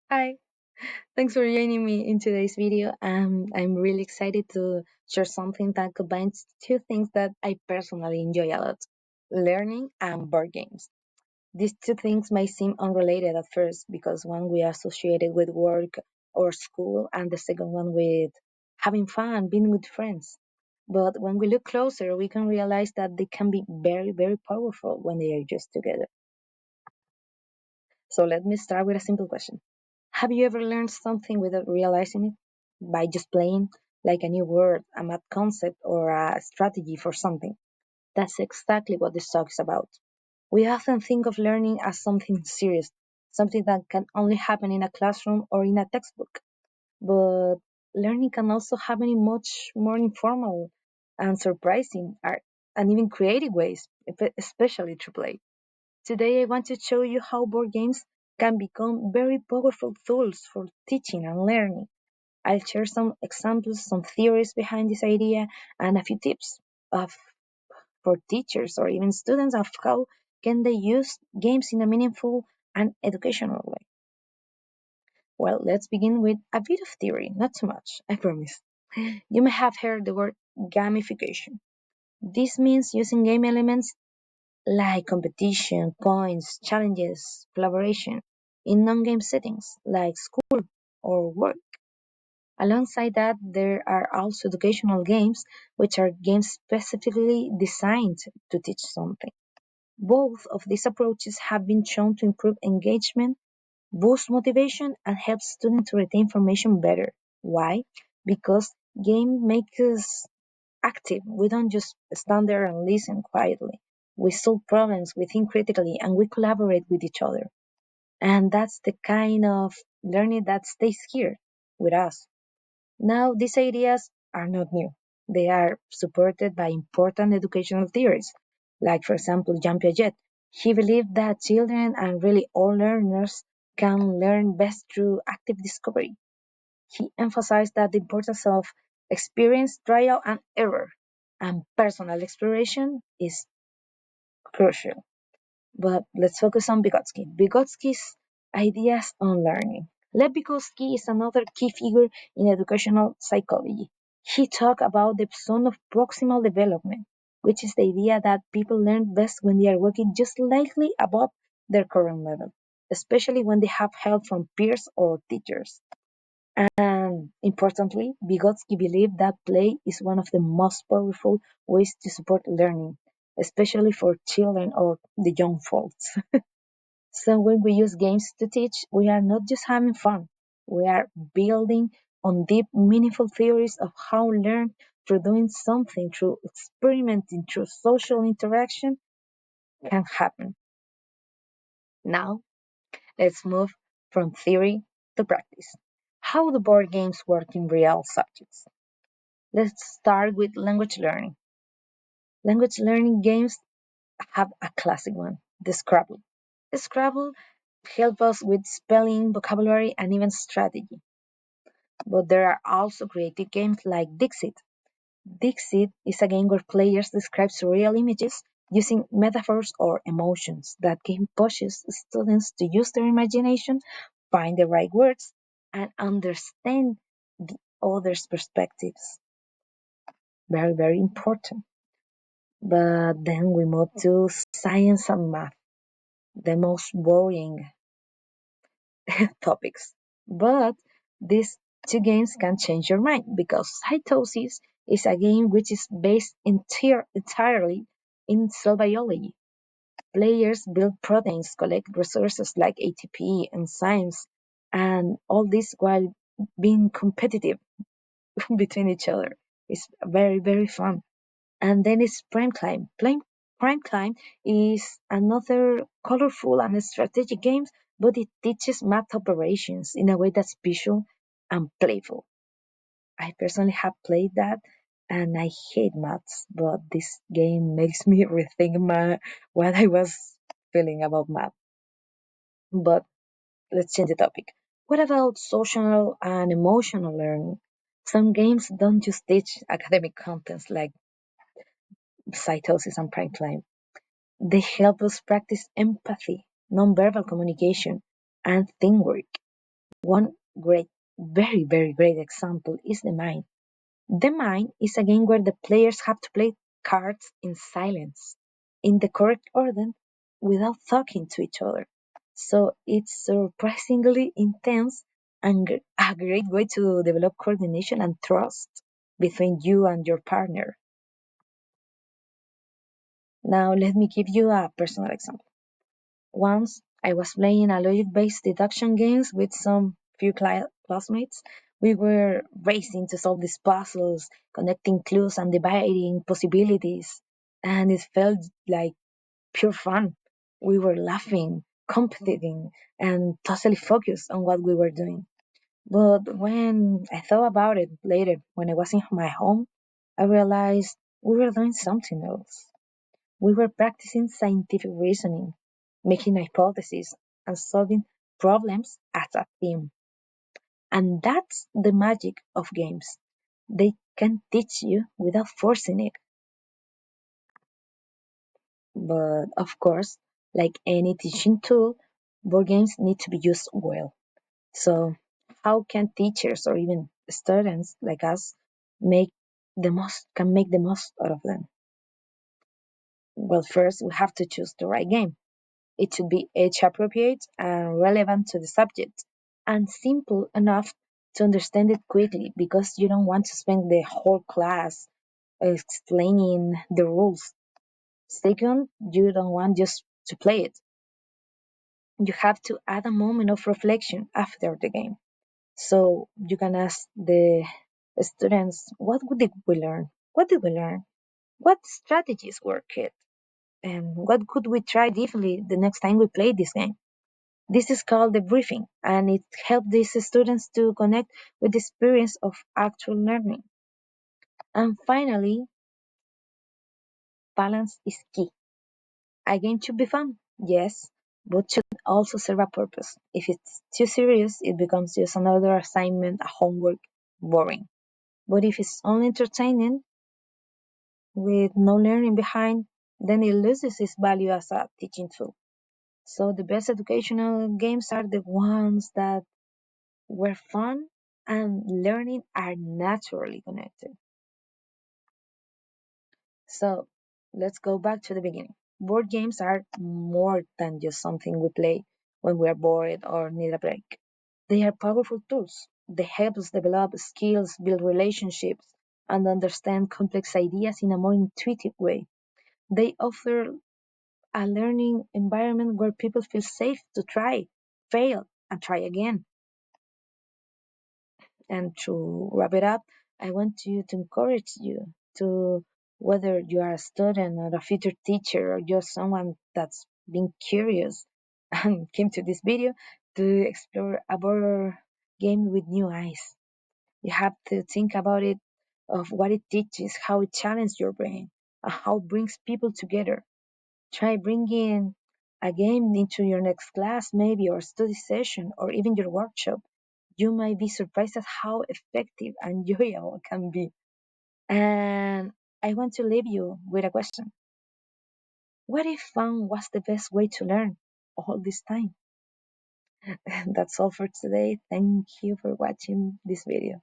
Hi, thanks for joining me in today's video. I'm really excited to share something that combines two things that I personally enjoy a lot: learning and board games. These two things may seem unrelated at first because one we associate it with work or school, and the second one with having fun, being with friends. But when we look closer, we can realize that they can be very, very powerful when they are used together. So let me start with a simple question. Have you ever learned something without realizing it? By just playing, like a new word, a math concept, or a strategy for something? That's exactly what this talk is about. We often think of learning as something serious, something that can only happen in a classroom or in a textbook. But learning can also happen in much more informal and surprising and even creative ways, especially through play. Today, I want to show you how board games can become very powerful tools for teaching and learning. I'll share some examples, some theories behind this idea, and a few tips of, for teachers or even students of how can they use games in a meaningful and educational way. Well, let's begin with a bit of theory, not too much, I promise. You may have heard the word gamification. This means using game elements like competition, points, challenges, collaboration in non-game settings like school or work. Alongside that, there are also educational games, which are games specifically designed to teach something. Both of these approaches have been shown to improve engagement, boost motivation, and help students to retain information better. Why? Because game makes us active. We don't just stand there and listen quietly. We solve problems, we think critically, and we collaborate with each other. And that's the kind of learning that stays here with us. Now, these ideas are not new. They are supported by important educational theories, like, for example, Jean Piaget. He believed that children and really all learners can learn best through active discovery. He emphasized that the importance of experience, trial, and error, and personal exploration is crucial. But let's focus on Vygotsky. Vygotsky's ideas on learning. Lev Vygotsky is another key figure in educational psychology. He talked about the zone of proximal development, which is the idea that people learn best when they are working just slightly above their current level, especially when they have help from peers or teachers. And importantly, Vygotsky believed that play is one of the most powerful ways to support learning, especially for children or the young folks. So when we use games to teach, we are not just having fun. We are building on deep, meaningful theories of how learn through doing something, through experimenting, through social interaction can happen. Now, let's move from theory to practice. How do board games work in real subjects? Let's start with language learning. Language learning games have a classic one, the Scrabble. Scrabble helps us with spelling, vocabulary, and even strategy. But there are also creative games like Dixit. Dixit is a game where players describe surreal images using metaphors or emotions. That game pushes students to use their imagination, find the right words, and understand the other's perspectives. Very, very important. But then we move to science and math, the most boring topics. But these two games can change your mind because cytosis is a game which is based entirely in cell biology. Players build proteins, collect resources like ATP, enzymes, and all this while being competitive between each other. It's very, very fun. And then it's Prime Climb. Prime Climb is another colorful and strategic game, but it teaches math operations in a way that's visual and playful. I personally have played that and I hate maths, but this game makes me rethink what I was feeling about math. But let's change the topic. What about social and emotional learning? Some games don't just teach academic contents like cytosis and prime climb. They help us practice empathy, nonverbal communication, and teamwork. One great, very, very great example is the mine. The Mine is a game where the players have to play cards in silence, in the correct order, without talking to each other. So it's surprisingly intense and a great way to develop coordination and trust between you and your partner. Now, let me give you a personal example. Once I was playing a logic-based deduction games with some few classmates. We were racing to solve these puzzles, connecting clues and dividing possibilities, and it felt like pure fun. We were laughing, competing, and totally focused on what we were doing. But when I thought about it later, when I was in my home, I realized we were doing something else. We were practicing scientific reasoning, making hypotheses, and solving problems as a team. And that's the magic of games. They can teach you without forcing it. But of course, like any teaching tool, board games need to be used well. So, how can teachers or even students like us make the most out of them? Well, first we have to choose the right game. It should be age appropriate and relevant to the subject, and simple enough to understand it quickly because you don't want to spend the whole class explaining the rules. Second, you don't want just to play it. You have to add a moment of reflection after the game. So you can ask the students, what did we learn? What did we learn? What strategies worked? And what could we try differently the next time we play this game? This is called debriefing, and it helps these students to connect with the experience of actual learning. And finally, balance is key. A game should be fun, yes, but should also serve a purpose. If it's too serious, it becomes just another assignment, a homework, boring. But if it's only entertaining, with no learning behind, then it loses its value as a teaching tool. So the best educational games are the ones that where fun and learning are naturally connected. So let's go back to the beginning. Board games are more than just something we play when we are bored or need a break. They are powerful tools. They help us develop skills, build relationships, and understand complex ideas in a more intuitive way. They offer a learning environment where people feel safe to try, fail, and try again. And to wrap it up, I want to encourage you to, whether you are a student or a future teacher or just someone that's been curious and came to this video to explore a board game with new eyes. You have to think about it, of what it teaches, how it challenges your brain, and how it brings people together. Try bringing a game into your next class, maybe, or study session, or even your workshop. You might be surprised at how effective and enjoyable it can be. And I want to leave you with a question. What if fun was the best way to learn all this time? That's all for today. Thank you for watching this video.